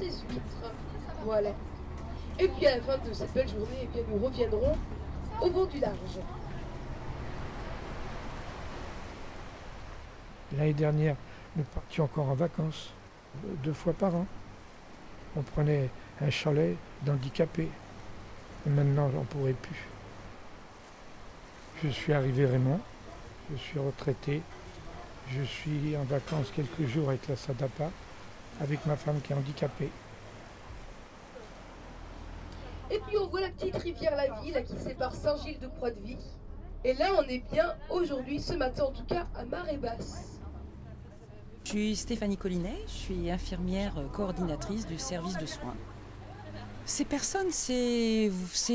ses huîtres. Voilà. Et puis à la fin de cette belle journée, eh bien, nous reviendrons au bord du large. L'année dernière, nous partions encore en vacances, 2 fois par an. On prenait un chalet d'handicapés. Et maintenant, on ne pourrait plus. Je suis arrivé Raymond, je suis retraité. Je suis en vacances quelques jours avec la SADAPA, avec ma femme qui est handicapée. Et puis on voit la petite rivière La Ville qui sépare Saint-Gilles de Croix-de-Vie. Et là, on est bien aujourd'hui, ce matin en tout cas, à marée basse. Je suis Stéphanie Collinet, je suis infirmière coordinatrice du service de soins. Ces personnes, c'est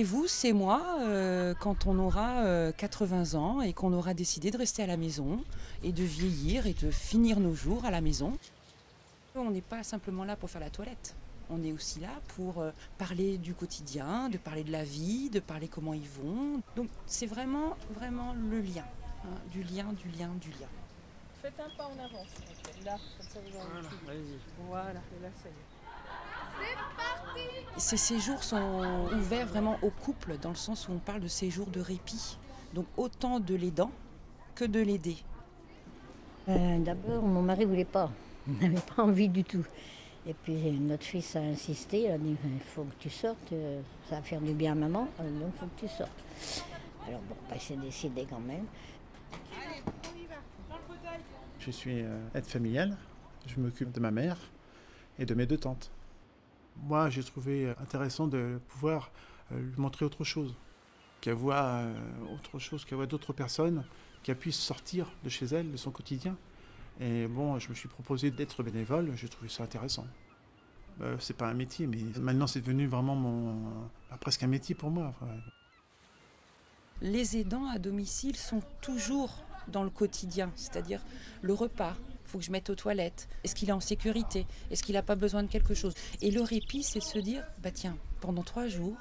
vous, c'est moi, quand on aura 80 ans et qu'on aura décidé de rester à la maison et de vieillir et de finir nos jours à la maison. On n'est pas simplement là pour faire la toilette. On est aussi là pour parler du quotidien, de parler de la vie, de parler comment ils vont. Donc c'est vraiment, vraiment le lien, hein, du lien. Faites un pas en avance. Okay. Là, comme ça vous aurez Voilà, et là ça y est. Ces séjours sont ouverts vraiment aux couples, dans le sens où on parle de séjours de répit. Donc autant de l'aidant que de l'aider. D'abord, mon mari ne voulait pas. Il n'avait pas envie du tout. Et puis notre fils a insisté, il a dit il faut que tu sortes, ça va faire du bien à maman, donc il faut que tu sortes. Alors bon, il s'est décidé quand même. Allez, on y va, dans le fauteuil. Je suis aide familiale, je m'occupe de ma mère et de mes 2 tantes. Moi, j'ai trouvé intéressant de pouvoir lui montrer autre chose, qu'elle voit autre chose, qu'elle voit d'autres personnes, qu'elle puisse sortir de chez elle, de son quotidien. Et bon, je me suis proposé d'être bénévole, j'ai trouvé ça intéressant. C'est pas un métier, mais maintenant c'est devenu vraiment presque un métier pour moi. Enfin. Les aidants à domicile sont toujours dans le quotidien, c'est-à-dire le repas. Il faut que je mette aux toilettes. Est-ce qu'il est en sécurité? Est-ce qu'il n'a pas besoin de quelque chose? Et le répit, c'est de se dire, tiens, pendant 3 jours,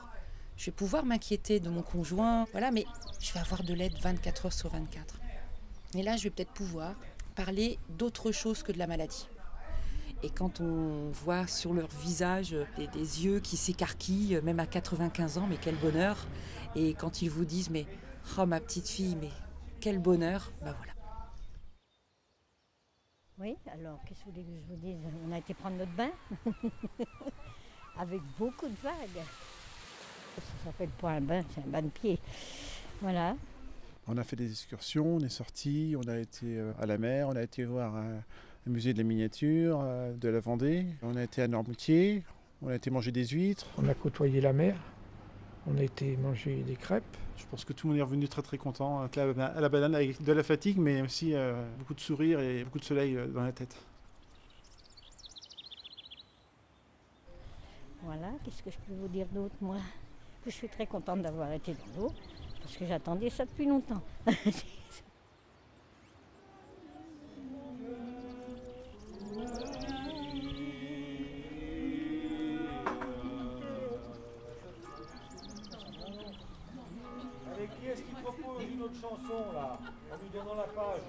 je vais pouvoir m'inquiéter de mon conjoint, voilà, mais je vais avoir de l'aide 24 heures sur 24. Et là, je vais peut-être pouvoir parler d'autre chose que de la maladie. Et quand on voit sur leur visage des yeux qui s'écarquillent, même à 95 ans, mais quel bonheur. Et quand ils vous disent, mais oh ma petite fille, mais quel bonheur, voilà. Oui, alors qu'est-ce que vous voulez que je vous dise? On a été prendre notre bain avec beaucoup de vagues. Ça s'appelle pas un bain, c'est un bain de pied. Voilà. On a fait des excursions, on est sortis, on a été à la mer, on a été voir un musée de la miniature de la Vendée, on a été à Noirmoutier, on a été manger des huîtres. On a côtoyé la mer, on a été manger des crêpes. Je pense que tout le monde est revenu très très content, à la banane avec de la fatigue, mais aussi beaucoup de sourires et beaucoup de soleil dans la tête. Voilà, qu'est-ce que je peux vous dire d'autre, moi? Je suis très contente d'avoir été dans l'eau, parce que j'attendais ça depuis longtemps. Allez, qui est-ce qui propose une autre chanson, là, en lui donnant la page?